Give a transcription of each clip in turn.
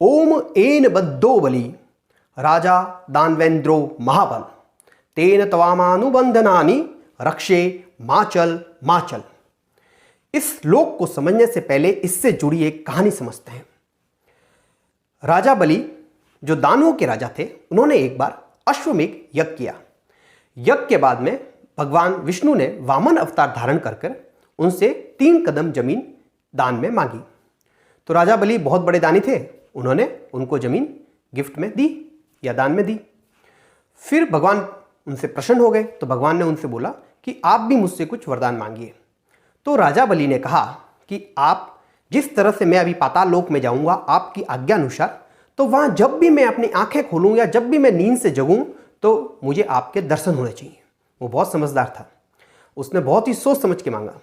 ओम N बद्धो बलि राजा दानवेंद्रो महाबल तेन तवामानुबंधनानि रक्षे माचल माचल। इस श्लोक को समझने से पहले इससे जुड़ी एक कहानी समझते हैं। राजा बलि जो दानवों के राजा थे, उन्होंने एक बार अश्वमेघ यज्ञ किया। यज्ञ के बाद में भगवान विष्णु ने वामन अवतार धारण कर उनसे 3 कदम जमीन दान में मांगी। तो राजा बलि बहुत बड़े दानी थे, उन्होंने उनको जमीन गिफ्ट में दी या दान में दी। फिर भगवान उनसे प्रसन्न हो गए, तो भगवान ने उनसे बोला कि आप भी मुझसे कुछ वरदान मांगिए। तो राजा बलि ने कहा कि आप जिस तरह से मैं अभी पाताल लोक में जाऊंगा आपकी आज्ञा अनुसार, तो वहां जब भी मैं अपनी आंखें खोलूं या जब भी मैं नींद से जगूं तो मुझे आपके दर्शन होने चाहिए। वो बहुत समझदार था, उसने बहुत ही सोच समझ के मांगा।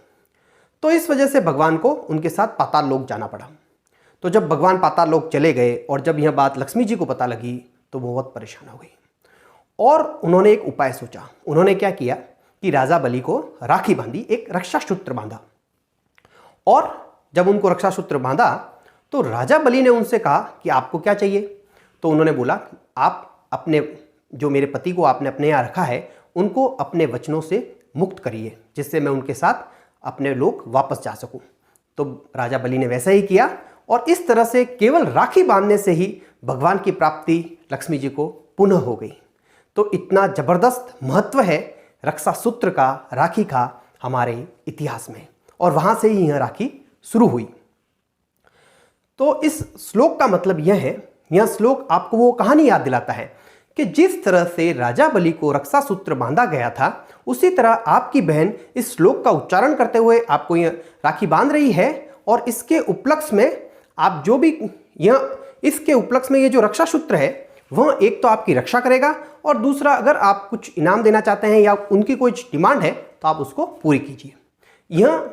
तो इस वजह से भगवान को उनके साथ पाताल लोक जाना पड़ा। तो जब भगवान पाताल लोक चले गए और जब यह बात लक्ष्मी जी को पता लगी तो वो बहुत परेशान हो गई और उन्होंने एक उपाय सोचा। उन्होंने क्या किया कि राजा बलि को राखी बांधी, एक रक्षा सूत्र बांधा। और जब उनको रक्षा सूत्र बांधा तो राजा बलि ने उनसे कहा कि आपको क्या चाहिए। तो उन्होंने बोला आप अपने जो मेरे पति को आपने अपने यहाँ रखा है उनको अपने वचनों से मुक्त करिए, जिससे मैं उनके साथ अपने लोक वापस जा सकूं। तो राजा बलि ने वैसा ही किया और इस तरह से केवल राखी बांधने से ही भगवान की प्राप्ति लक्ष्मी जी को पुनः हो गई। तो इतना जबरदस्त महत्व है रक्षा सूत्र का, राखी का हमारे इतिहास में, और वहां से ही यह राखी शुरू हुई। तो इस श्लोक का मतलब यह है, यह श्लोक आपको वो कहानी याद दिलाता है कि जिस तरह से राजा बलि को रक्षा सूत्र बांधा गया था, उसी तरह आपकी बहन इस श्लोक का उच्चारण करते हुए आपको यह राखी बांध रही है। और इसके उपलक्ष्य में आप जो भी इसके उपलक्ष्य में ये जो रक्षा सूत्र है वह एक तो आपकी रक्षा करेगा, और दूसरा अगर आप कुछ इनाम देना चाहते हैं या उनकी कोई डिमांड है तो आप उसको पूरी कीजिए। यह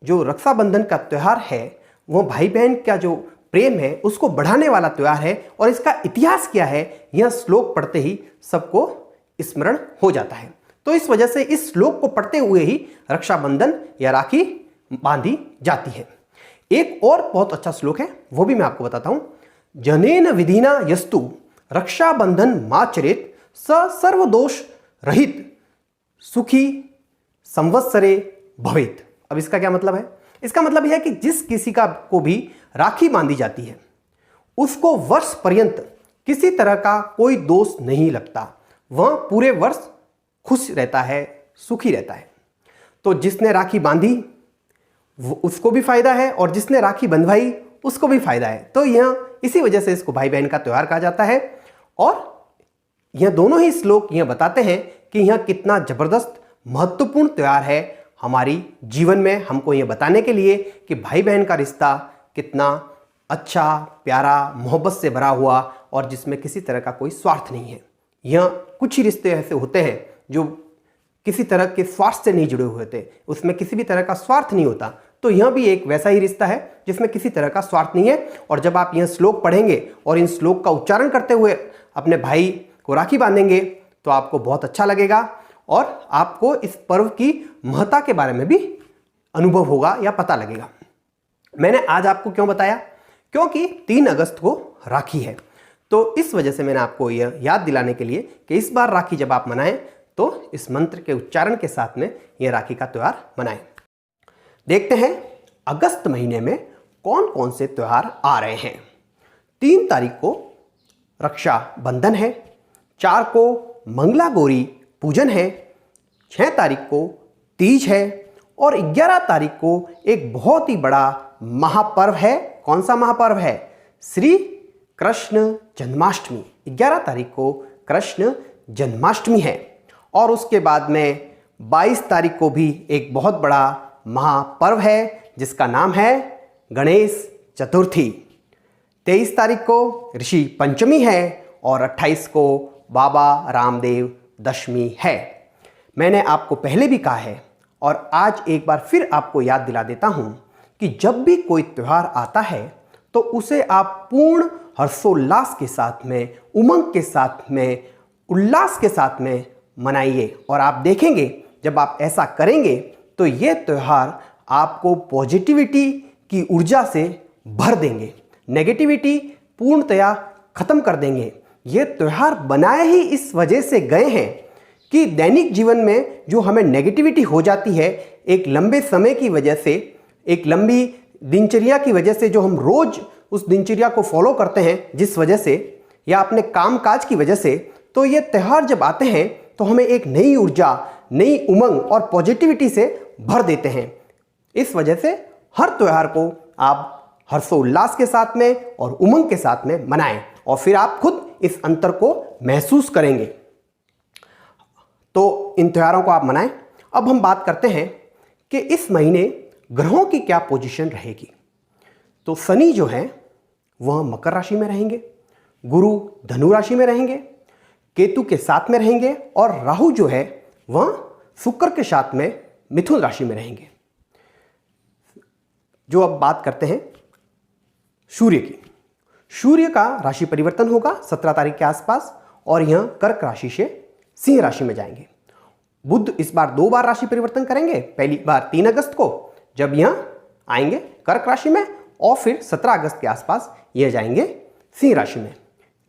जो रक्षाबंधन का त्यौहार है वह भाई बहन का जो प्रेम है उसको बढ़ाने वाला त्यौहार है। और इसका इतिहास क्या है यह श्लोक पढ़ते ही सबको स्मरण हो जाता है। तो इस वजह से इस श्लोक को पढ़ते हुए ही रक्षाबंधन या राखी बांधी जाती है। एक और बहुत अच्छा श्लोक है, वो भी मैं आपको बताता हूं। जनेन विधिना यस्तु रक्षाबंधन माचरेत स सर्वदोष रहित सुखी संवत्सरे भवेत। अब इसका क्या मतलब है? इसका मतलब यह है कि जिस किसी का को भी राखी बांधी जाती है उसको वर्ष पर्यंत किसी तरह का कोई दोष नहीं लगता, वह पूरे वर्ष खुश रहता है, सुखी रहता है। तो जिसने राखी बांधी उसको भी फायदा है और जिसने राखी बंधवाई उसको भी फायदा है। तो यह इसी वजह से इसको भाई बहन का त्यौहार कहा जाता है। और यह दोनों ही श्लोक यह बताते हैं कि यह कितना जबरदस्त महत्वपूर्ण त्यौहार है हमारी जीवन में, हमको यह बताने के लिए कि भाई बहन का रिश्ता कितना अच्छा, प्यारा, मोहब्बत से भरा हुआ और जिसमें किसी तरह का कोई स्वार्थ नहीं है। यह कुछ ही रिश्ते ऐसे होते हैं जो किसी तरह के स्वार्थ से नहीं जुड़े हुए होते, उसमें किसी भी तरह का स्वार्थ नहीं होता। तो यह भी एक वैसा ही रिश्ता है जिसमें किसी तरह का स्वार्थ नहीं है। और जब आप यह श्लोक पढ़ेंगे और इन श्लोक का उच्चारण करते हुए अपने भाई को राखी बांधेंगे तो आपको बहुत अच्छा लगेगा और आपको इस पर्व की महत्ता के बारे में भी अनुभव होगा या पता लगेगा। मैंने आज आपको क्यों बताया? क्योंकि 3 अगस्त को राखी है। तो इस वजह से मैंने आपको यह याद दिलाने के लिए कि इस बार राखी जब आप मनाएं तो इस मंत्र के उच्चारण के साथ में यह राखी का त्यौहार मनाएं। देखते हैं अगस्त महीने में कौन कौन से त्यौहार आ रहे हैं। 3 तारीख को रक्षाबंधन है, 4 को मंगला गौरी पूजन है, 6 तारीख को तीज है और 11 तारीख को एक बहुत ही बड़ा महापर्व है। कौन सा महापर्व है? श्री कृष्ण जन्माष्टमी। 11 तारीख को कृष्ण जन्माष्टमी है। और उसके बाद में 22 तारीख को भी एक बहुत बड़ा महापर्व है जिसका नाम है गणेश चतुर्थी। 23 तारीख को ऋषि पंचमी है और 28 को बाबा रामदेव दशमी है। मैंने आपको पहले भी कहा है और आज एक बार फिर आपको याद दिला देता हूं कि जब भी कोई त्यौहार आता है तो उसे आप पूर्ण हर्षोल्लास के साथ में, उमंग के साथ में, उल्लास के साथ में मनाइए। और आप देखेंगे जब आप ऐसा करेंगे तो ये त्यौहार आपको पॉजिटिविटी की ऊर्जा से भर देंगे, नेगेटिविटी पूर्णतया खत्म कर देंगे। ये त्यौहार बनाए ही इस वजह से गए हैं कि दैनिक जीवन में जो हमें नेगेटिविटी हो जाती है, एक लंबे समय की वजह से, एक लंबी दिनचर्या की वजह से, जो हम रोज उस दिनचर्या को फॉलो करते हैं जिस वजह से, या अपने काम काज की वजह से, तो ये त्यौहार जब आते हैं तो हमें एक नई ऊर्जा, नई उमंग और पॉजिटिविटी से भर देते हैं। इस वजह से हर त्यौहार को आप हर्षोल्लास के साथ में और उमंग के साथ में मनाएं और फिर आप खुद इस अंतर को महसूस करेंगे। तो इन त्योहारों को आप मनाएं। अब हम बात करते हैं कि इस महीने ग्रहों की क्या पोजीशन रहेगी। तो शनि जो है वह मकर राशि में रहेंगे, गुरु धनु राशि में रहेंगे, केतु के साथ में रहेंगे और राहु जो है वह शुक्र के साथ में मिथुन राशि में रहेंगे। जो अब बात करते हैं सूर्य की। सूर्य का राशि परिवर्तन होगा 17 तारीख के आसपास और यह कर्क राशि से सिंह राशि में जाएंगे। बुध इस बार 2 बार राशि परिवर्तन करेंगे, पहली बार 3 अगस्त को जब यह आएंगे कर्क राशि में और फिर 17 अगस्त के आसपास यह जाएंगे सिंह राशि में।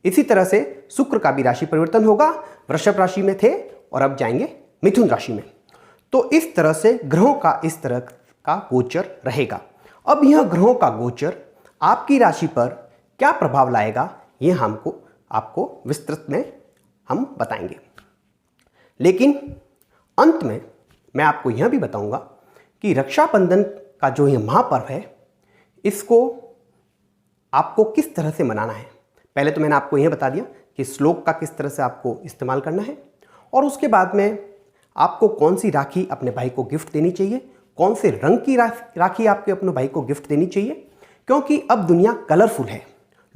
इसी तरह से शुक्र का भी राशि परिवर्तन होगा, वृषभ राशि में थे और अब जाएंगे मिथुन राशि में। तो इस तरह से ग्रहों का इस तरह का गोचर रहेगा। अब यह ग्रहों का गोचर आपकी राशि पर क्या प्रभाव लाएगा, यह आपको विस्तृत में हम बताएंगे। लेकिन अंत में मैं आपको यह भी बताऊंगा कि रक्षाबंधन का जो यह महापर्व है, इसको आपको किस तरह से मनाना है। पहले तो मैंने आपको यह बता दिया कि श्लोक का किस तरह से आपको इस्तेमाल करना है, और उसके बाद में आपको कौन सी राखी अपने भाई को गिफ्ट देनी चाहिए, कौन से रंग की राखी आपके अपने भाई को गिफ्ट देनी चाहिए। क्योंकि अब दुनिया कलरफुल है,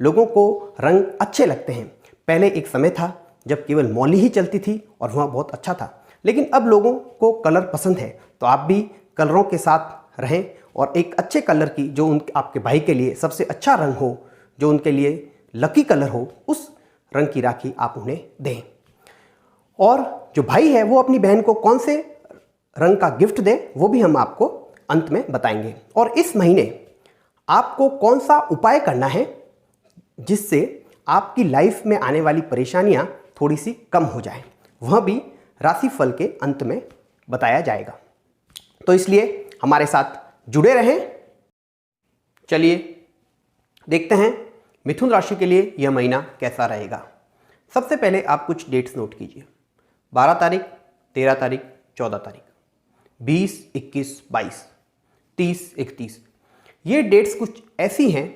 लोगों को रंग अच्छे लगते हैं। पहले एक समय था जब केवल मौली ही चलती थी और वह बहुत अच्छा था, लेकिन अब लोगों को कलर पसंद है। तो आप भी कलरों के साथ रहें और एक अच्छे कलर की, जो आपके भाई के लिए सबसे अच्छा रंग हो, जो उनके लिए लकी कलर हो, उस रंग की राखी आप उन्हें दें। और जो भाई है वो अपनी बहन को कौन से रंग का गिफ्ट दें, वो भी हम आपको अंत में बताएंगे। और इस महीने आपको कौन सा उपाय करना है जिससे आपकी लाइफ में आने वाली परेशानियां थोड़ी सी कम हो जाए, वह भी राशिफल के अंत में बताया जाएगा। तो इसलिए हमारे साथ जुड़े रहें। चलिए देखते हैं मिथुन राशि के लिए यह महीना कैसा रहेगा। सबसे पहले आप कुछ डेट्स नोट कीजिए। 12 तारीख, 13 तारीख, 14 तारीख, 20, 21, 22, 30, 31। ये डेट्स कुछ ऐसी हैं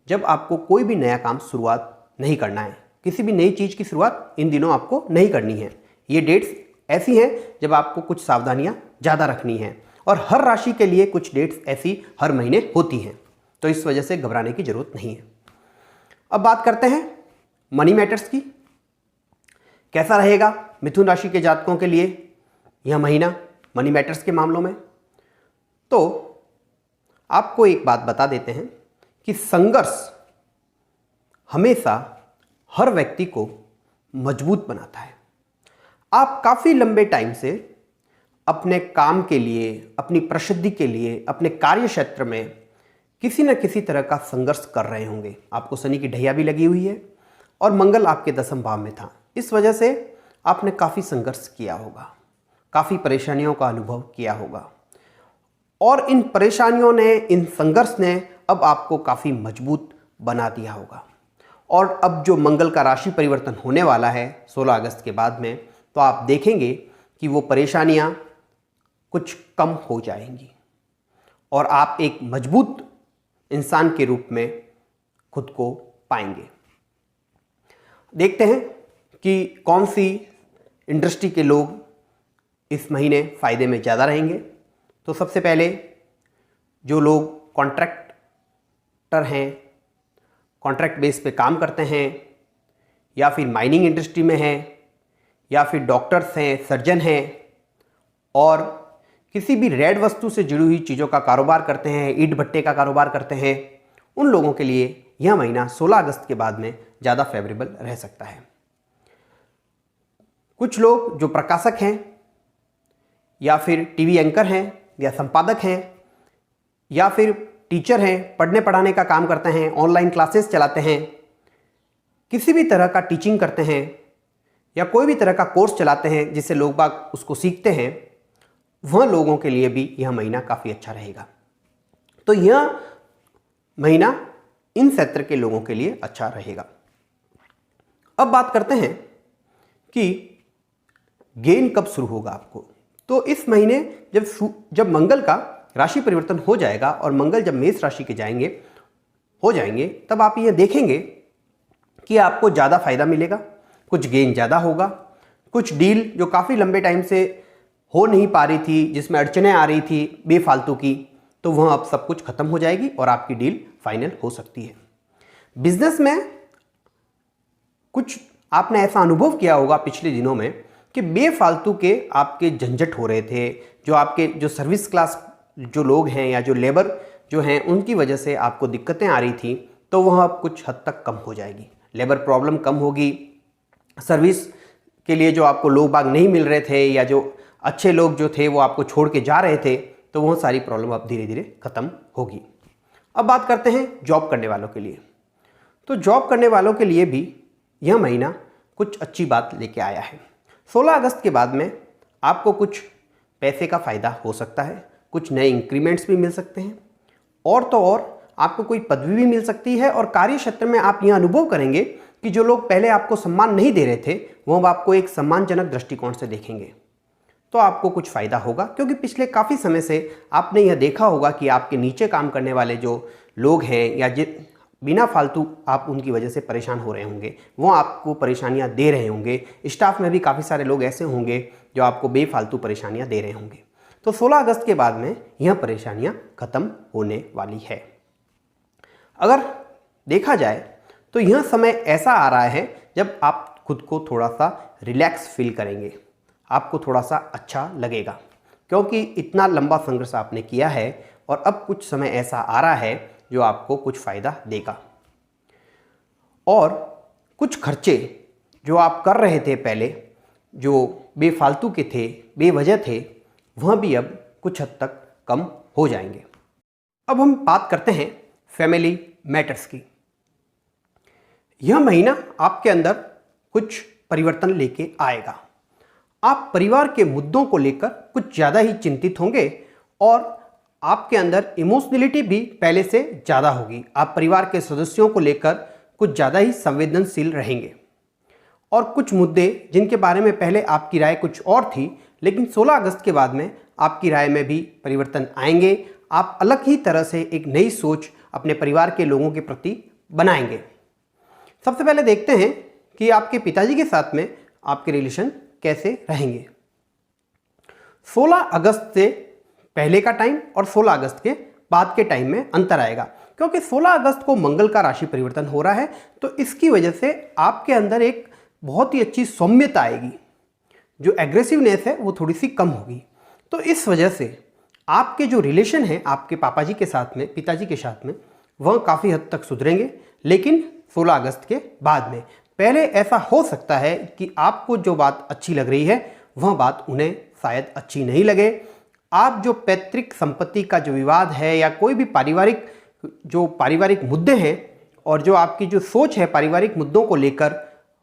जब आपको कोई भी नया काम शुरुआत नहीं करना है, किसी भी नई चीज़ की शुरुआत इन दिनों आपको नहीं करनी है। ये डेट्स ऐसी हैं जब आपको कुछ सावधानियां ज़्यादा रखनी हैं, और हर राशि के लिए कुछ डेट्स ऐसी हर महीने होती हैं, तो इस वजह से घबराने की ज़रूरत नहीं है। अब बात करते हैं मनी मैटर्स की। कैसा रहेगा मिथुन राशि के जातकों के लिए यह महीना मनी मैटर्स के मामलों में। तो आपको एक बात बता देते हैं कि संघर्ष हमेशा हर व्यक्ति को मजबूत बनाता है। आप काफ़ी लंबे टाइम से अपने काम के लिए, अपनी प्रसिद्धि के लिए, अपने कार्य क्षेत्र में किसी न किसी तरह का संघर्ष कर रहे होंगे। आपको शनि की ढैया भी लगी हुई है और मंगल आपके 10वें भाव में था। इस वजह से आपने काफ़ी संघर्ष किया होगा, काफ़ी परेशानियों का अनुभव किया होगा, और इन परेशानियों ने, इन संघर्ष ने अब आपको काफ़ी मजबूत बना दिया होगा। और अब जो मंगल का राशि परिवर्तन होने वाला है 16 अगस्त के बाद में, तो आप देखेंगे कि वो परेशानियां कुछ कम हो जाएंगी और आप एक मजबूत इंसान के रूप में खुद को पाएंगे। देखते हैं कि कौन सी इंडस्ट्री के लोग इस महीने फ़ायदे में ज़्यादा रहेंगे। तो सबसे पहले जो लोग कॉन्ट्रैक्टर हैं, कॉन्ट्रैक्ट बेस पे काम करते हैं, या फिर माइनिंग इंडस्ट्री में हैं, या फिर डॉक्टर्स हैं, सर्जन हैं, और किसी भी रेड वस्तु से जुड़ी हुई चीज़ों का कारोबार करते हैं, ईंट भट्टे का कारोबार करते हैं, उन लोगों के लिए यह महीना 16 अगस्त के बाद में ज़्यादा फेवरेबल रह सकता है। कुछ लोग जो प्रकाशक हैं, या फिर टीवी एंकर हैं, या संपादक हैं, या फिर टीचर हैं, पढ़ने पढ़ाने का काम करते हैं, ऑनलाइन क्लासेस चलाते हैं, किसी भी तरह का टीचिंग करते हैं या कोई भी तरह का कोर्स चलाते हैं जिससे लोग बाग उसको सीखते हैं, वह लोगों के लिए भी यह महीना काफ़ी अच्छा रहेगा। तो यह महीना इन क्षेत्र के लोगों के लिए अच्छा रहेगा। अब बात करते हैं कि गेन कब शुरू होगा आपको। तो इस महीने जब मंगल का राशि परिवर्तन हो जाएगा और मंगल जब मेष राशि के हो जाएंगे तब आप ये देखेंगे कि आपको ज़्यादा फायदा मिलेगा, कुछ गेन ज़्यादा होगा, कुछ डील जो काफ़ी लंबे टाइम से हो नहीं पा रही थी, जिसमें अड़चनें आ रही थी बेफालतू की, तो वह अब सब कुछ खत्म हो जाएगी और आपकी डील फाइनल हो सकती है। बिजनेस में कुछ आपने ऐसा अनुभव किया होगा पिछले दिनों में कि बेफालतू के आपके झंझट हो रहे थे, जो आपके जो सर्विस क्लास जो लोग हैं या जो लेबर जो हैं उनकी वजह से आपको दिक्कतें आ रही थी, तो वह अब कुछ हद तक कम हो जाएगी। लेबर प्रॉब्लम कम होगी, सर्विस के लिए जो आपको लोग बाग नहीं मिल रहे थे या जो अच्छे लोग जो थे वो आपको छोड़ के जा रहे थे, तो वह सारी प्रॉब्लम अब धीरे धीरे खत्म होगी। अब बात करते हैं जॉब करने वालों के लिए। तो जॉब करने वालों के लिए भी यह महीना कुछ अच्छी बात लेके आया है। 16 अगस्त के बाद में आपको कुछ पैसे का फ़ायदा हो सकता है, कुछ नए इंक्रीमेंट्स भी मिल सकते हैं, और तो और आपको कोई पदवी भी मिल सकती है और कार्य क्षेत्र में आप यह अनुभव करेंगे कि जो लोग पहले आपको सम्मान नहीं दे रहे थे वो अब आपको एक सम्मानजनक दृष्टिकोण से देखेंगे। तो आपको कुछ फ़ायदा होगा, क्योंकि पिछले काफ़ी समय से आपने यह देखा होगा कि आपके नीचे काम करने वाले जो लोग हैं या बिना फालतू आप उनकी वजह से परेशान हो रहे होंगे, वो आपको परेशानियां दे रहे होंगे। स्टाफ में भी काफ़ी सारे लोग ऐसे होंगे जो आपको बेफालतू परेशानियां दे रहे होंगे। तो 16 अगस्त के बाद में यह परेशानियां खत्म होने वाली है। अगर देखा जाए तो यह समय ऐसा आ रहा है जब आप खुद को थोड़ा सा रिलैक्स फील करेंगे, आपको थोड़ा सा अच्छा लगेगा, क्योंकि इतना लंबा संघर्ष आपने किया है और अब कुछ समय ऐसा आ रहा है जो आपको कुछ फ़ायदा देगा। और कुछ खर्चे जो आप कर रहे थे पहले, जो बेफालतू के थे, बेवजह थे, वह भी अब कुछ हद तक कम हो जाएंगे। अब हम बात करते हैं फैमिली मैटर्स की। यह महीना आपके अंदर कुछ परिवर्तन लेके आएगा। आप परिवार के मुद्दों को लेकर कुछ ज़्यादा ही चिंतित होंगे और आपके अंदर इमोशनलिटी भी पहले से ज़्यादा होगी। आप परिवार के सदस्यों को लेकर कुछ ज़्यादा ही संवेदनशील रहेंगे और कुछ मुद्दे जिनके बारे में पहले आपकी राय कुछ और थी, लेकिन 16 अगस्त के बाद में आपकी राय में भी परिवर्तन आएंगे। आप अलग ही तरह से एक नई सोच अपने परिवार के लोगों के प्रति बनाएंगे। सबसे पहले देखते हैं कि आपके पिताजी के साथ में आपके रिलेशन कैसे रहेंगे। 16 अगस्त से पहले का टाइम और 16 अगस्त के बाद के टाइम में अंतर आएगा, क्योंकि 16 अगस्त को मंगल का राशि परिवर्तन हो रहा है, तो इसकी वजह से आपके अंदर एक बहुत ही अच्छी सौम्यता आएगी, जो एग्रेसिवनेस है वो थोड़ी सी कम होगी। तो इस वजह से आपके जो रिलेशन है आपके पापाजी के साथ में, पिताजी के साथ में, वह काफ़ी हद तक सुधरेंगे। लेकिन 16 अगस्त के बाद में पहले ऐसा हो सकता है कि आपको जो बात अच्छी लग रही है वह बात उन्हें शायद अच्छी नहीं लगे। आप जो पैतृक संपत्ति का जो विवाद है या कोई भी पारिवारिक मुद्दे हैं और जो आपकी जो सोच है पारिवारिक मुद्दों को लेकर,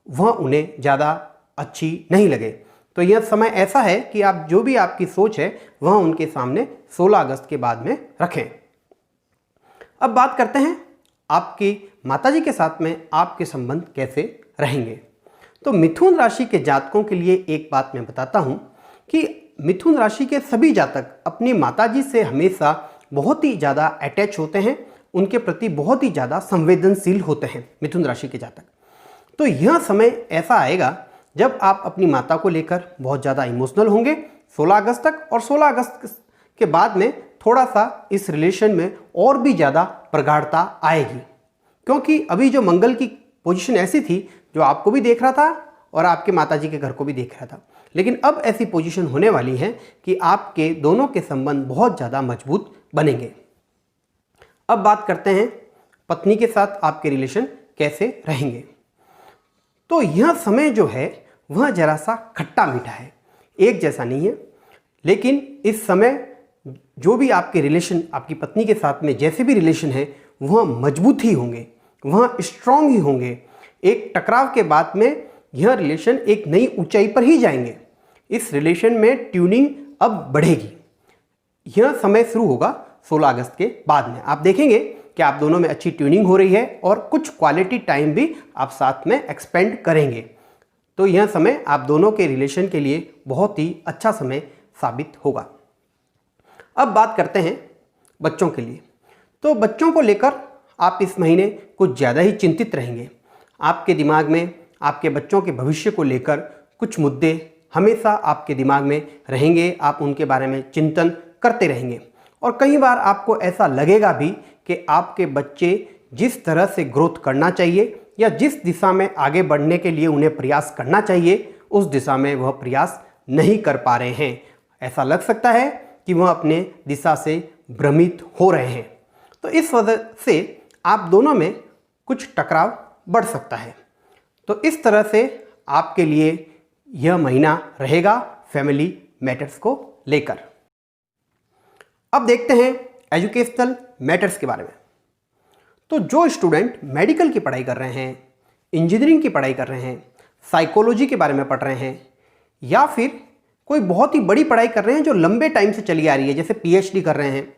वह उन्हें ज़्यादा अच्छी नहीं लगे। तो यह समय ऐसा है कि आप जो भी आपकी सोच है वह उनके सामने 16 अगस्त के बाद में रखें। अब बात करते हैं आपकी माताजी के साथ में आपके संबंध कैसे रहेंगे। तो मिथुन राशि के जातकों के लिए एक बात मैं बताता हूं कि मिथुन राशि के सभी जातक अपनी माताजी से हमेशा बहुत ही ज़्यादा अटैच होते हैं, उनके प्रति बहुत ही ज़्यादा संवेदनशील होते हैं मिथुन राशि के जातक। तो यह समय ऐसा आएगा जब आप अपनी माता को लेकर बहुत ज़्यादा इमोशनल होंगे 16 अगस्त तक, और 16 अगस्त के बाद में थोड़ा सा इस रिलेशन में और भी ज़्यादा प्रगाढ़ता आएगी, क्योंकि अभी जो मंगल की पोजीशन ऐसी थी जो आपको भी देख रहा था और आपके माताजी के घर को भी देख रहा था, लेकिन अब ऐसी पोजीशन होने वाली है कि आपके दोनों के संबंध बहुत ज़्यादा मजबूत बनेंगे। अब बात करते हैं पत्नी के साथ आपके रिलेशन कैसे रहेंगे। तो यह समय जो है वह जरा सा खट्टा मीठा है, एक जैसा नहीं है, लेकिन इस समय जो भी आपके रिलेशन आपकी पत्नी के साथ में जैसे भी रिलेशन है वह मजबूत ही होंगे, वह स्ट्रांग ही होंगे। एक टकराव के बाद में यह रिलेशन एक नई ऊंचाई पर ही जाएंगे। इस रिलेशन में ट्यूनिंग अब बढ़ेगी। यह समय शुरू होगा 16 अगस्त के बाद में। आप देखेंगे कि आप दोनों में अच्छी ट्यूनिंग हो रही है और कुछ क्वालिटी टाइम भी आप साथ में एक्सपेंड करेंगे। तो यह समय आप दोनों के रिलेशन के लिए बहुत ही अच्छा समय साबित होगा। अब बात करते हैं बच्चों के लिए। तो बच्चों को लेकर आप इस महीने कुछ ज़्यादा ही चिंतित रहेंगे। आपके दिमाग में आपके बच्चों के भविष्य को लेकर कुछ मुद्दे हमेशा आपके दिमाग में रहेंगे। आप उनके बारे में चिंतन करते रहेंगे और कई बार आपको ऐसा लगेगा भी कि आपके बच्चे जिस तरह से ग्रोथ करना चाहिए या जिस दिशा में आगे बढ़ने के लिए उन्हें प्रयास करना चाहिए, उस दिशा में वह प्रयास नहीं कर पा रहे हैं। ऐसा लग सकता है कि वह अपने दिशा से भ्रमित हो रहे हैं। तो इस वजह से आप दोनों में कुछ टकराव बढ़ सकता है। तो इस तरह से आपके लिए यह महीना रहेगा फैमिली मैटर्स को लेकर। अब देखते हैं एजुकेशनल मैटर्स के बारे में। तो जो स्टूडेंट मेडिकल की पढ़ाई कर रहे हैं, इंजीनियरिंग की पढ़ाई कर रहे हैं, साइकोलॉजी के बारे में पढ़ रहे हैं या फिर कोई बहुत ही बड़ी पढ़ाई कर रहे हैं जो लंबे टाइम से चली आ रही है, जैसे पीएचडी कर रहे हैं,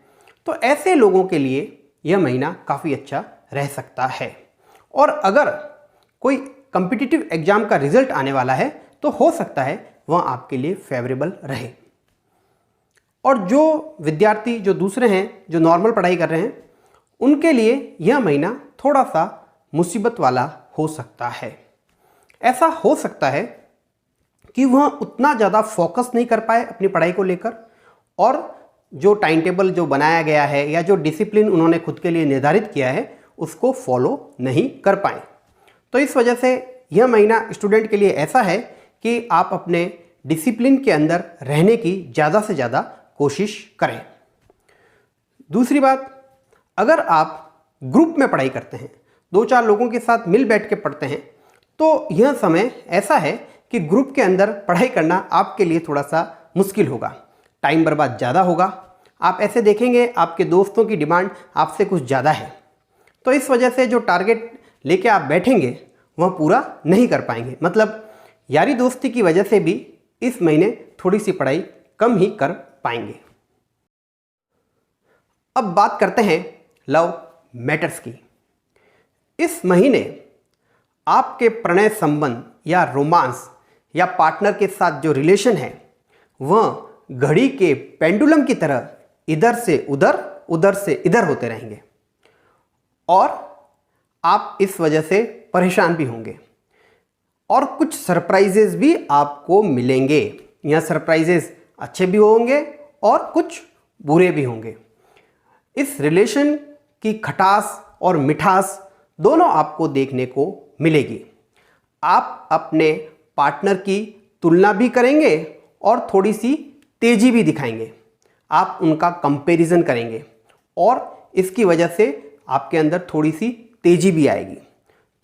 तो ऐसे लोगों के लिए यह महीना काफ़ी अच्छा रह सकता है। और अगर कोई कॉम्पिटिटिव एग्जाम का रिजल्ट आने वाला है तो हो सकता है वह आपके लिए फेवरेबल रहे। और जो विद्यार्थी जो दूसरे हैं जो नॉर्मल पढ़ाई कर रहे हैं, उनके लिए यह महीना थोड़ा सा मुसीबत वाला हो सकता है। ऐसा हो सकता है कि वह उतना ज़्यादा फोकस नहीं कर पाए अपनी पढ़ाई को लेकर और जो टाइम टेबल जो बनाया गया है या जो डिसिप्लिन उन्होंने खुद के लिए निर्धारित किया है उसको फॉलो नहीं कर पाए। तो इस वजह से यह महीना स्टूडेंट के लिए ऐसा है कि आप अपने डिसिप्लिन के अंदर रहने की ज़्यादा से ज़्यादा कोशिश करें। दूसरी बात, अगर आप ग्रुप में पढ़ाई करते हैं, 2-4 लोगों के साथ मिल बैठ के पढ़ते हैं, तो यह समय ऐसा है कि ग्रुप के अंदर पढ़ाई करना आपके लिए थोड़ा सा मुश्किल होगा, टाइम बर्बाद ज़्यादा होगा। आप ऐसे देखेंगे आपके दोस्तों की डिमांड आपसे कुछ ज़्यादा है, तो इस वजह से जो टारगेट लेके आप बैठेंगे वह पूरा नहीं कर पाएंगे। मतलब यारी दोस्ती की वजह से भी इस महीने थोड़ी सी पढ़ाई कम ही कर पाएंगे। अब बात करते हैं लव मैटर्स की। इस महीने आपके प्रणय संबंध या रोमांस या पार्टनर के साथ जो रिलेशन है वह घड़ी के पेंडुलम की तरह इधर से उधर, उधर से इधर होते रहेंगे और आप इस वजह से परेशान भी होंगे और कुछ सरप्राइजेस भी आपको मिलेंगे। यह सरप्राइजेस अच्छे भी होंगे और कुछ बुरे भी होंगे। इस रिलेशन की खटास और मिठास दोनों आपको देखने को मिलेगी। आप अपने पार्टनर की तुलना भी करेंगे और थोड़ी सी तेजी भी दिखाएंगे। आप उनका कंपैरिजन करेंगे और इसकी वजह से आपके अंदर थोड़ी सी तेजी भी आएगी।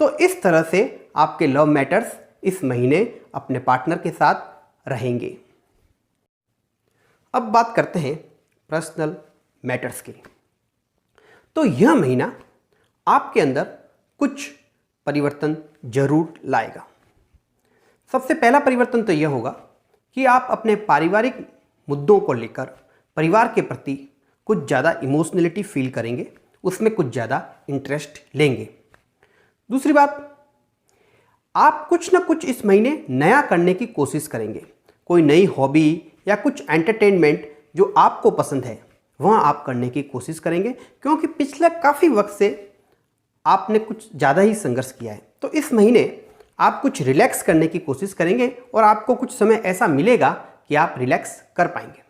तो इस तरह से आपके लव मैटर्स इस महीने अपने पार्टनर के साथ रहेंगे। अब बात करते हैं पर्सनल मैटर्स की। तो यह महीना आपके अंदर कुछ परिवर्तन जरूर लाएगा। सबसे पहला परिवर्तन तो यह होगा कि आप अपने पारिवारिक मुद्दों को लेकर परिवार के प्रति कुछ ज़्यादा इमोशनलिटी फील करेंगे, उसमें कुछ ज़्यादा इंटरेस्ट लेंगे। दूसरी बात, आप कुछ ना कुछ इस महीने नया करने की कोशिश करेंगे। कोई नई हॉबी या कुछ एंटरटेनमेंट जो आपको पसंद है वह आप करने की कोशिश करेंगे, क्योंकि पिछले काफ़ी वक्त से आपने कुछ ज़्यादा ही संघर्ष किया है। तो इस महीने आप कुछ रिलैक्स करने की कोशिश करेंगे और आपको कुछ समय ऐसा मिलेगा कि आप रिलैक्स कर पाएंगे।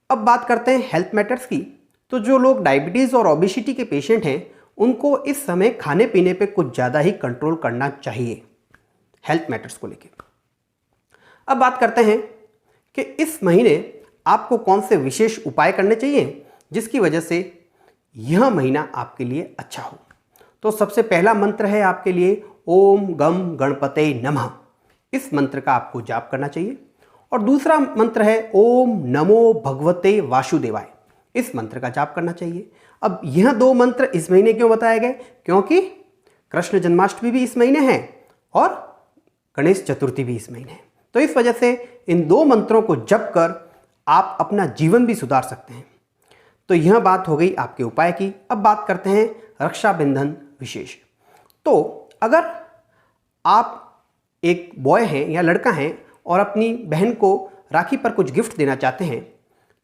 अब बात करते हैं हेल्थ मैटर्स की। तो जो लोग डायबिटीज़ और ओबेसिटी के पेशेंट हैं उनको इस समय खाने पीने पे कुछ ज़्यादा ही कंट्रोल करना चाहिए हेल्थ मैटर्स को लेकर। अब बात करते हैं कि इस महीने आपको कौन से विशेष उपाय करने चाहिए जिसकी वजह से यह महीना आपके लिए अच्छा हो। तो सबसे पहला मंत्र है आपके लिए ओम गम गणपते नमः। इस मंत्र का आपको जाप करना चाहिए। और दूसरा मंत्र है ओम नमो भगवते वासुदेवाय। इस मंत्र का जाप करना चाहिए। अब यह दो मंत्र इस महीने क्यों बताए गए? क्योंकि कृष्ण जन्माष्टमी भी इस महीने है और गणेश चतुर्थी भी इस महीने है। तो इस वजह से इन 2 मंत्रों को जप कर आप अपना जीवन भी सुधार सकते हैं। तो यह बात हो गई आपके उपाय की। अब बात करते हैं रक्षाबंधन विशेष। तो अगर आप एक बॉय हैं या लड़का हैं और अपनी बहन को राखी पर कुछ गिफ्ट देना चाहते हैं,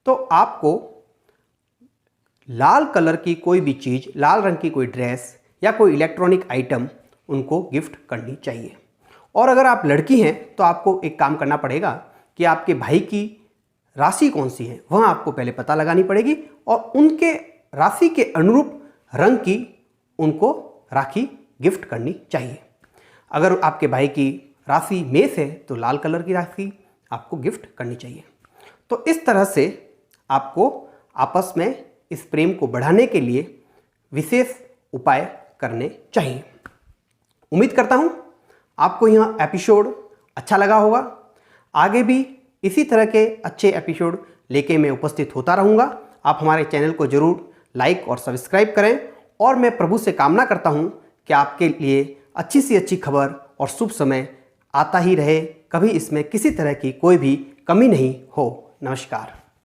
तो आपको लाल कलर की कोई भी चीज़, लाल रंग की कोई ड्रेस या कोई इलेक्ट्रॉनिक आइटम उनको गिफ्ट करनी चाहिए। और अगर आप लड़की हैं तो आपको एक काम करना पड़ेगा कि आपके भाई की राशि कौन सी है वह आपको पहले पता लगानी पड़ेगी और उनके राशि के अनुरूप रंग की उनको राखी गिफ्ट करनी चाहिए। अगर आपके भाई की राशि मेष है तो लाल कलर की राखी आपको गिफ्ट करनी चाहिए। तो इस तरह से आपको आपस में इस प्रेम को बढ़ाने के लिए विशेष उपाय करने चाहिए। उम्मीद करता हूँ आपको यह एपिसोड अच्छा लगा होगा। आगे भी इसी तरह के अच्छे एपिसोड लेके मैं उपस्थित होता रहूँगा। आप हमारे चैनल को ज़रूर लाइक और सब्सक्राइब करें और मैं प्रभु से कामना करता हूँ कि आपके लिए अच्छी सी अच्छी खबर और शुभ समय आता ही रहे, कभी इसमें किसी तरह की कोई भी कमी नहीं हो। नमस्कार।